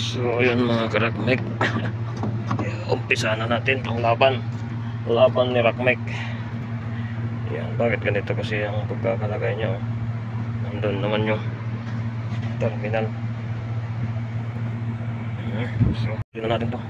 So yun mga karakmek, umpisa na natin ang laban ni Rakmek. Yan, bakit ganito kasi ang pagkakalagay niya? Nandun naman yung terminal. So yun na natin to.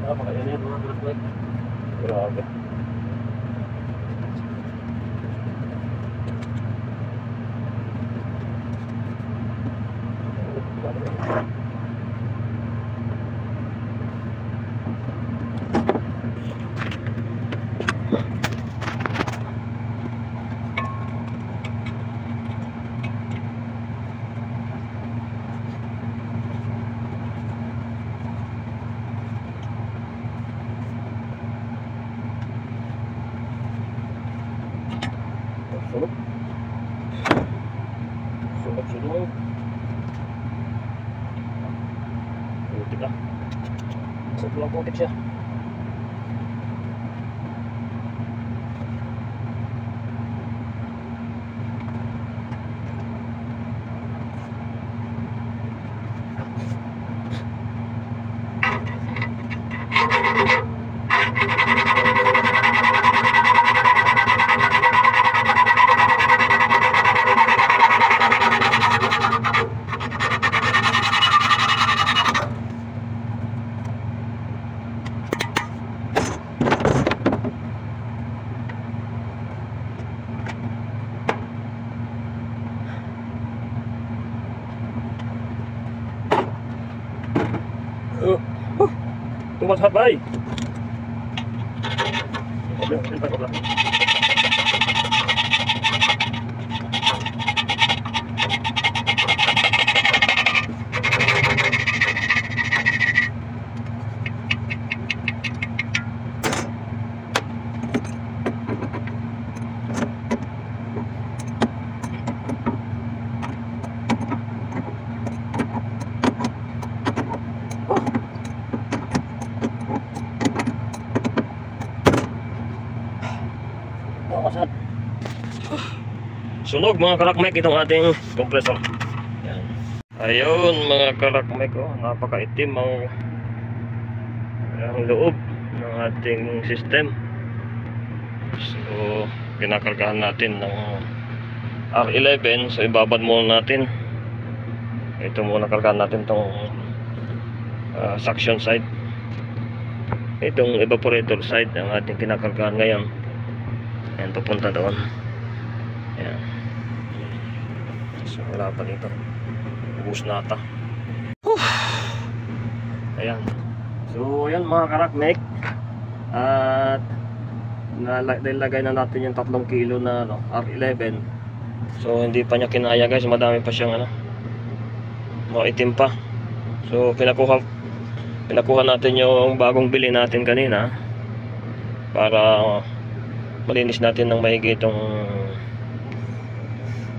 Napakainit mga karakmek. Grabe. Sunog. Putik lah. Sebelah putik siya. Tumas hatbay. Sunog mga karakmek itong ating compressor. Yan. Ayun mga karakmek, oh, napakaitim ang loob ng ating system. So kinakargahan natin ng R11. So ibabad muna natin. Ito muna kargahan natin itong suction side. Itong evaporator side ang ating kinakargahan ngayon. Yan, papunta doon. Yan. So wala pa dito. Ubus na ata. Ayan. So yan mga karakmek. At nilagay na natin yung 3 kilo na R11. So hindi pa niya kinaya guys. Madami pa siyang maitim pa. So pinakuha natin yung bagong bili natin kanina. Para malinis natin ng maigi itong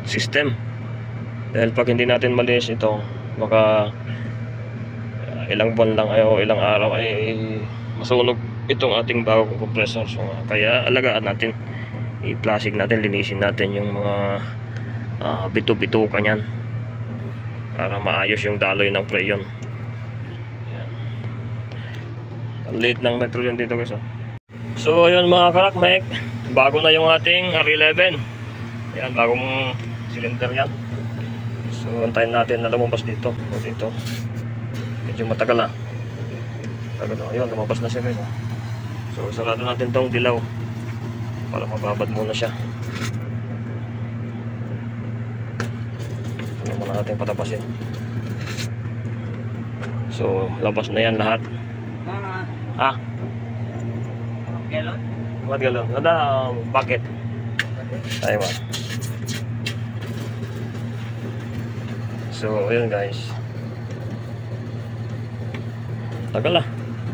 system. Dahil pag hindi natin malinis ito, baka ilang buwan lang o ilang araw ay masunog itong ating bagong compressor. So kaya alagaan natin, i-plastic natin, linisin natin yung mga bito-bitukan yan para maayos yung daloy ng preyon. Ang liit ng metro yun dito guys. So ayun mga karakmek, bago na yung ating R11. Yan, bagong cylinder yan. So antayin natin na lumabas dito. O dito. Medyo matagal na. Ayun, lumabas na siya guys. So sarado natin tong dilaw para mababad muna siya. Ano muna natin patapasin. So labas na yan lahat. Ah? Galon? What galon? Ada bucket. Ayun. So ayun guys. Tagal lah.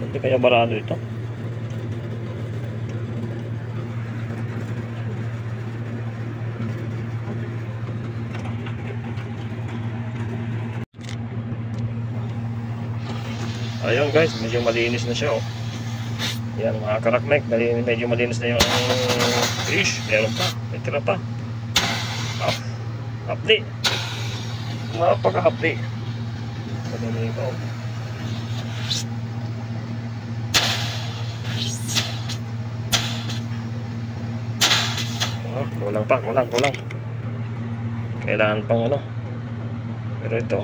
Hindi kaya barado ito. Ayun guys, medyo malinis na siya oh. Yan mga karakmek, medyo malinis na yung fish. Meron pa, may tira pa. Hapdi. Napaka-hapdi. Madami ito. Kulang pa, kulang. Kailangan pang ano. Pero ito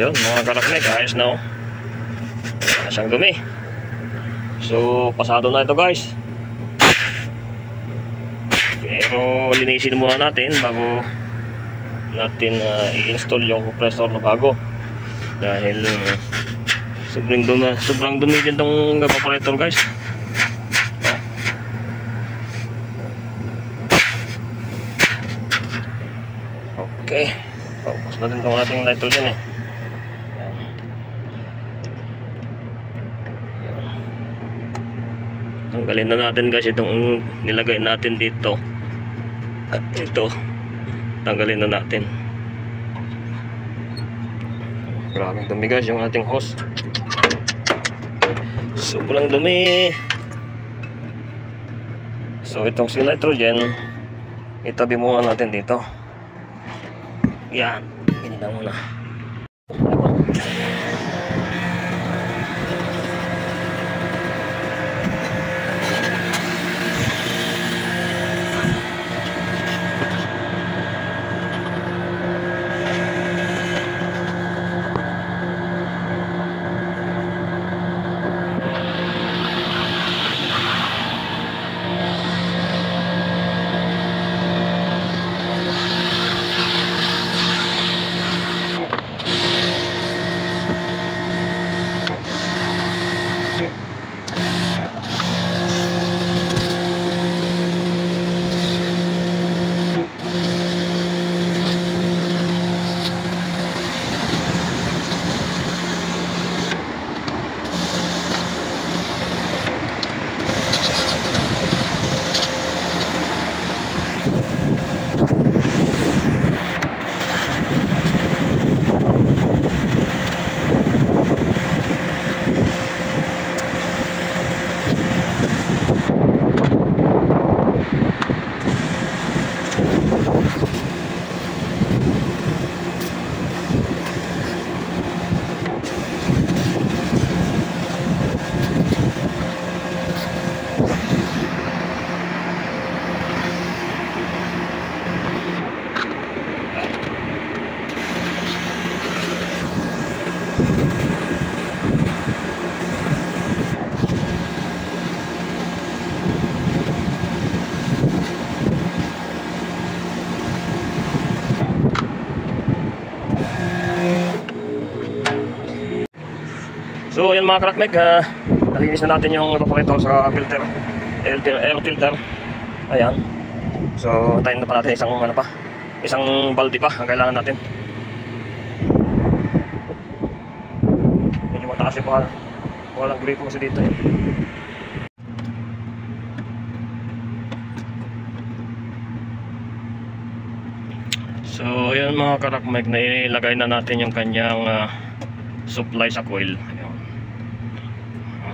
ayun mga karaknek, ayos na oh. Siyang dumi. So pasado na ito guys. Pero linisin muna natin bago natin i-install yung compressor na bago. Dahil sobrang dumi din itong evaporator guys. Okay, focus na din itong ating nitrogen eh. Tanggalin na natin guys itong nilagay natin dito. At ito tanggalin na natin. Maraming dumi guys yung ating hose. Sobrang dumi. So itong si nitrogen itabi muna natin dito. Yan, ganyan lang muna. So yan mga karakmek, nalinis na natin yung evaporator sa filter, air filter. Ayan. So tayo na pa natin isang balde pa ang kailangan natin. Medyo mataas yung walang gripo kasi dito eh. So yan mga karakmek, nailagay na natin yung kanyang supply sa coil.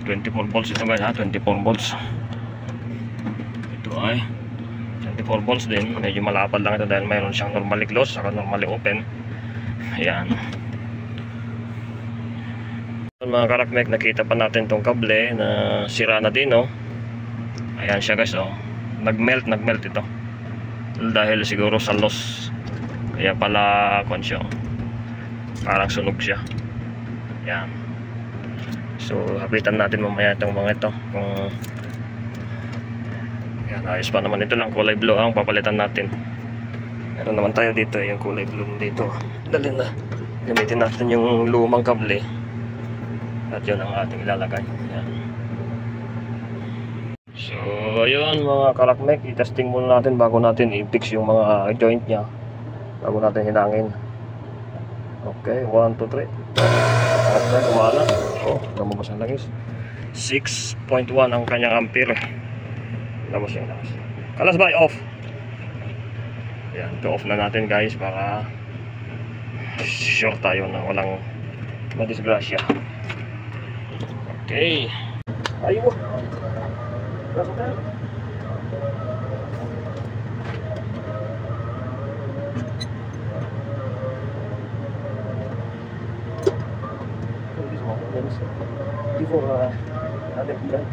24 volts ito guys ha, 24 volts. Ito ay 24 volts din. Medyo malapad lang ito dahil mayroon siyang normally close saka normally open. Ayan. Mga karakmek, nakita pa natin tong kable na sira na din, no? Ayan siya guys, oh. Nagmelt ito. Dahil siguro sa loss. Kaya pala konsyo. Parang sunog siya. Ayan. So, hapitan natin mamaya itong mga ito. Kung ayan, ayos pa naman ito lang. Kulay blue ang papalitan natin. Meron naman tayo dito, yung kulay blue dito. Dali na. Gamitin natin yung lumang kable. At yun ang ating ilalagay. Ayan. So, ayun mga karakmek, i-testing muna natin bago natin i-fix yung mga joint nya. Bago natin hinangin. Okay, 1, 2, 3. Okay, kumala. Oh, lumabas ang langis. 6.1 ang kanyang ampere. Labas yung langis. Kalas ba? Off. Ayan, ito off na natin guys para sure tayo na walang madisgrasya. Okay. Ayun. Pasok. Before adding that.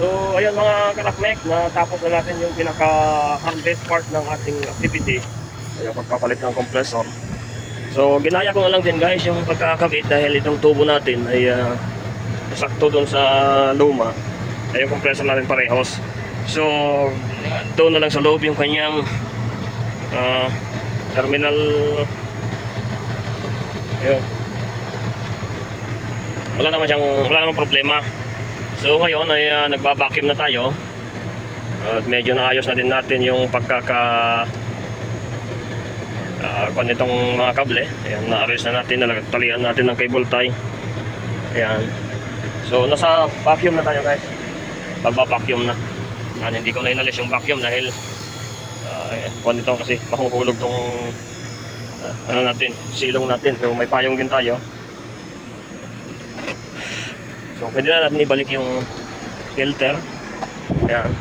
So ayun mga karakmek, natapos na natin yung pinaka-hardest part ng ating activity, yung pagpapalit ng compressor. So ginaya ko na lang din guys yung pagkakabit dahil itong tubo natin ay sakto dun sa luma ay yung compressor natin parehos. So doon na lang sa loob yung kanyang terminal. Ayun. Wala namang problema. So ngayon ay nagba-vacuum na tayo. At medyo naayos na din natin yung kung itong mga kable. Ayan, na-arrange na natin, talian natin ng cable tie. Ayan. So nasa vacuum na tayo guys. Magba-vacuum na. Ayan, hindi ko na inalis yung vacuum dahil kung ito kasi mahuhulog tong ano natin, silong natin. So may payong din tayo. So pwede na natin ibalik yung filter. Ayan.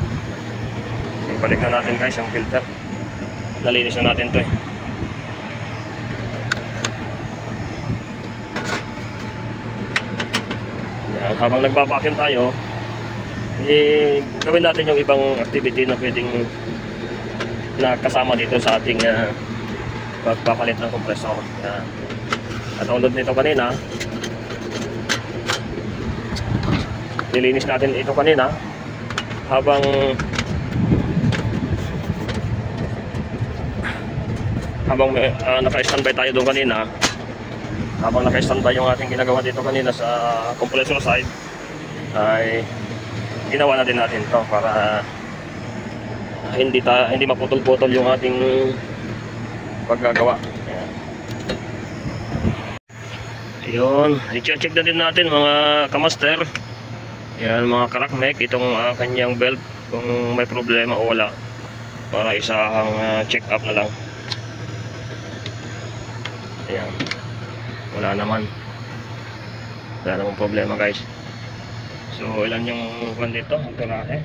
Ibalik na natin guys yung filter. Nalinis na natin to Ayan. Habang nagpa-vacuum tayo, gawin natin yung ibang activity na pwedeng kasama dito sa ating pagpapalit ng compressor. Ayan. At ulod nito kanina, nilinis natin ito kanina habang naka-standby tayo doon kanina. Habang naka-standby yung ating ginagawa dito kanina sa compressor side, ay ginawa natin to para hindi maputol-putol yung ating paggagawa. Ayun, i-check na din natin mga kamaster. Yan mga karakmek, itong kanyang belt kung may problema o wala, para isang check up na lang. Ayan, wala namang problema guys. So ilan yung kwan dito, amperahe.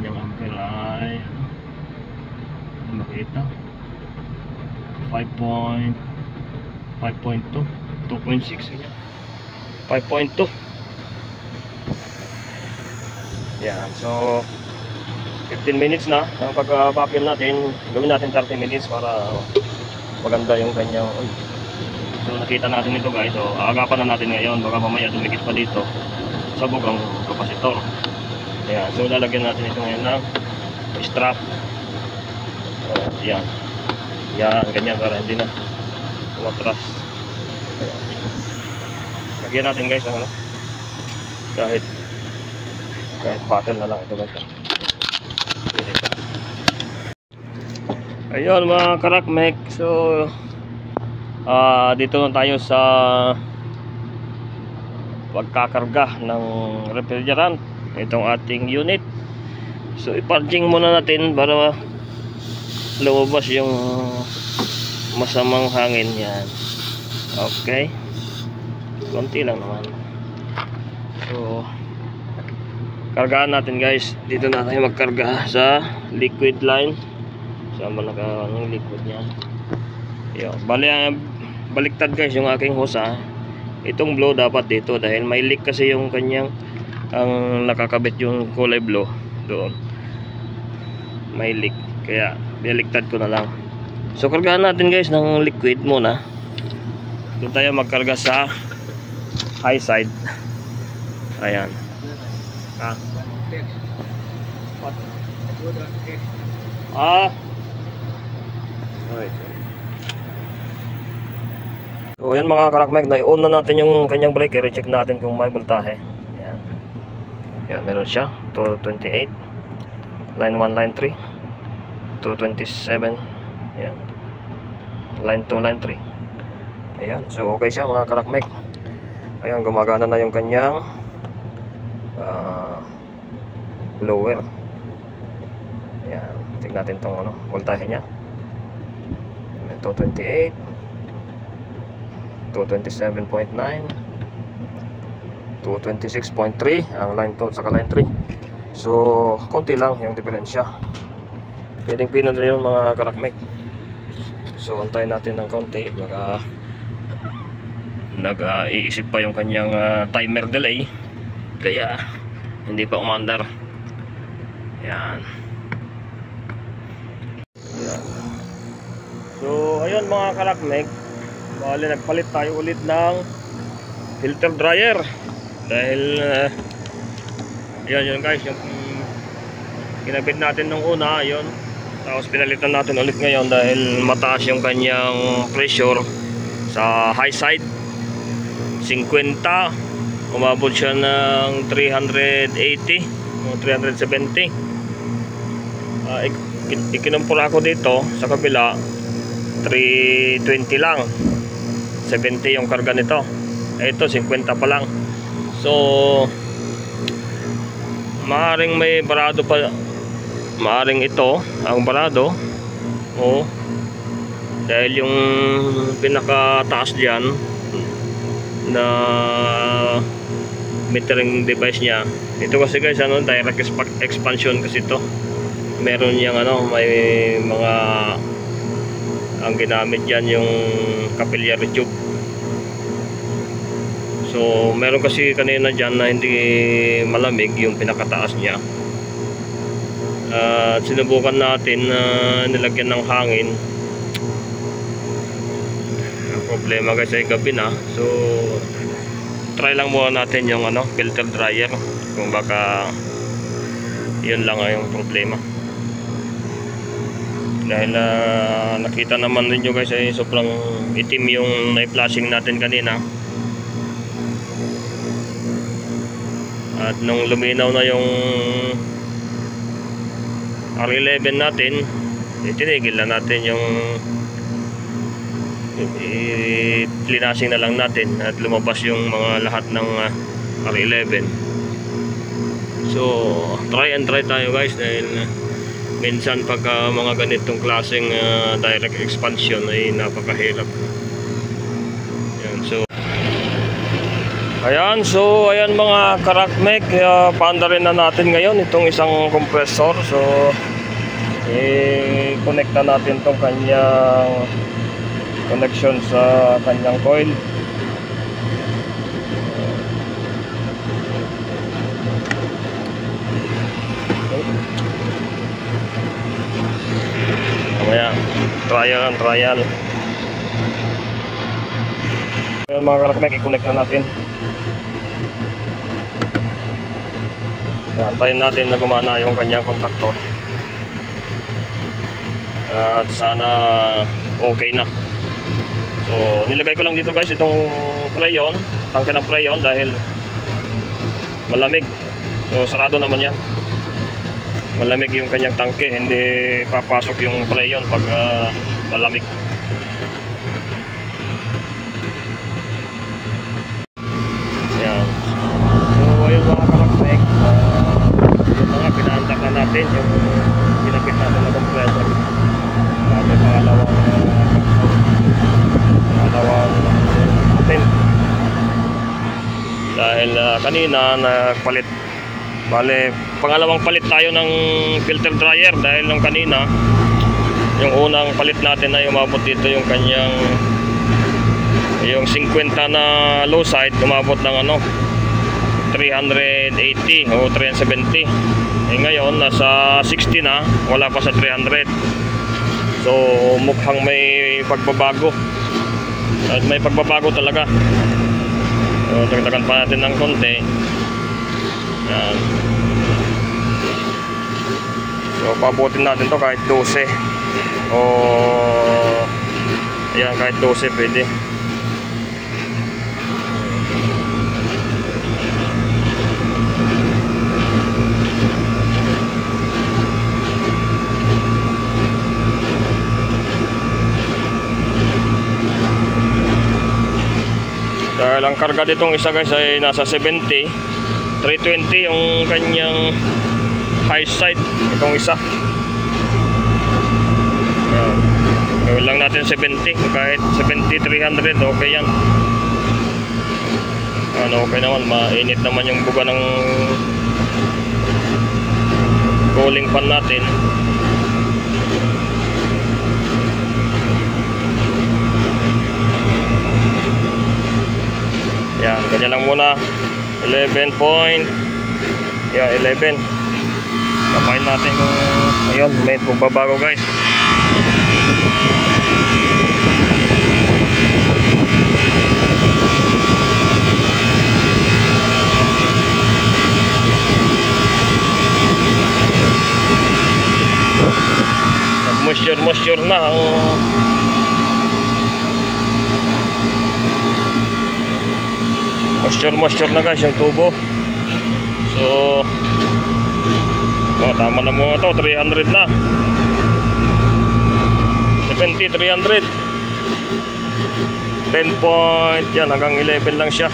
Yung amperahe makita 5.2 2.6 5.2. Yan, so 15 minutes na ang pag-vacuum natin. Gawin natin 30 minutes para maganda yung kanyang. So nakita natin ito guys. So aagapan na natin ngayon, baka mamaya dumikit pa dito sabog ang kapasitor. Ayan, so lalagyan natin ito ngayon ng strap. Yan, ganyan para hindi na umatras. Lagyan natin guys ng kahit pattern na lang ito guys. Ayun mga karakmek, so dito na tayo sa pagkakarga ng refrigerant, itong ating unit. So i-purging muna natin para lumabas yung masamang hangin. Yan, okay, konti lang naman. So kargaan natin guys. Dito na tayo magkarga sa liquid line. Saan ba yung liquid niya? Yo, baliktad guys yung aking hosa. Itong blow dapat dito dahil may leak kasi yung kanyang, ang nakakabit yung kulay blue doon, may leak, kaya baliktad ko na lang. So kargahan natin guys ng liquid muna. Doon tayo magkarga sa high side. Ayan. So yan mga karakmek, na-on na natin yung kanyang breaker. I-check natin kung may voltahe. Yan. Yan, meron siya 228, line 1, line 3, 227. Yan, line 2, line 3. Ayan, so okay siya mga karakmek. Ayan, gumagana na yung kanyang blower. Ayan, tignan natin itong voltahe nya. 228, 227.9, 226.3 ang line 2 saka line 3. So konti lang yung diferensya. Pwedeng pino na yun mga karakmek. So antayin natin ng konti, baka nag-iisip pa yung kanyang timer delay, kaya hindi pa umandar. Yan. So ayun mga karakmek, bali nagpalit tayo ulit ng filter dryer dahil yun guys, yung kinabit natin nung una, yun, tapos pinalitan natin ulit ngayon dahil mataas yung kanyang pressure sa high side. 50, umabot siya ng 380 o 370. Ikinumpura ako dito sa kabila, 320 lang, 70 yung karga nito. Ito 50 pa lang. So maaring may barado pa, maaring ito ang barado, o dahil yung pinakataas diyan na metering device niya, ito kasi guys, ano, direct expansion kasi ito. Meron yang ano, may mga, ang ginamit diyan yung capillary tube. So meron kasi kanina diyan na hindi malamig yung pinakataas niya. Sinubukan natin na nilagyan ng hangin. Ang problema guys ay gabi na. So try lang muna natin yung ano, filter dryer, kung baka yun lang yung problema. Dahil nakita naman ninyo guys ay sobrang itim yung na-flashing natin kanina. At nung luminaw na yung R11 natin, itinigil na natin yung linasing na lang natin at lumabas yung mga lahat ng R11. So try and try tayo guys, dahil minsan pagka mga ganitong klaseng direct expansion ay napakahirap. Ayan, so ayan mga karakmek, paandarin na natin ngayon itong isang compressor. So i-connect na natin itong kanyang connection sa kanyang coil. Mamaya trial. Ayan mga karakmek, i-connect na natin. Antayin natin na gumana yung kanyang contactor. At sana okay na. So nilagay ko lang dito guys itong preyon, tangke ng preyon, dahil malamig. So sarado naman yan. Malamig yung kanyang tangke, hindi papasok yung preyon pag malamig. Yan. So ayun mga karakmek, pinaantak na natin yung pinakit natin na compressor. May pangalawang natin, dahil kanina nagpalit, bale pangalawang palit tayo ng filter dryer, dahil nung kanina yung unang palit natin ay umabot dito yung kanyang yung 50 na low side, umabot ng ano 380 o 370. Ngayon nasa 60 na, wala pa sa 300. So mukhang may pagbabago, at may pagbabago talaga. So dagdagan pa natin ng konti. Yan. So pabutin natin to kahit 12 o ayan, kahit 12 pwede. Dahil ang karga ditong isa guys ay nasa 70, 320 yung kanyang high side, itong isa. Ayan. Gawin lang natin 70, kahit 70, 300 okay yan. Ano, okay naman, mainit naman yung buga ng cooling fan natin. Yan, ganyan lang muna. 11 point. Yan, 11. Kapain natin kung ayun, may pagbabago guys. Moisture na ang moisture na guys yung tubo. So tama na mo ito, 300 na. 20,300. 10 point yan, hanggang 11 lang siya.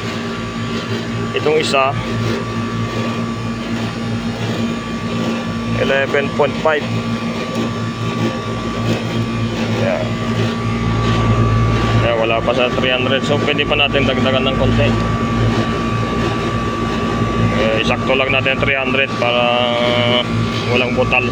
Itong isa 11.5. Yan. Kaya wala pa sa 300. So pwede pa natin dagdagan ng konti. Isakto lang natin 300 para walang butal.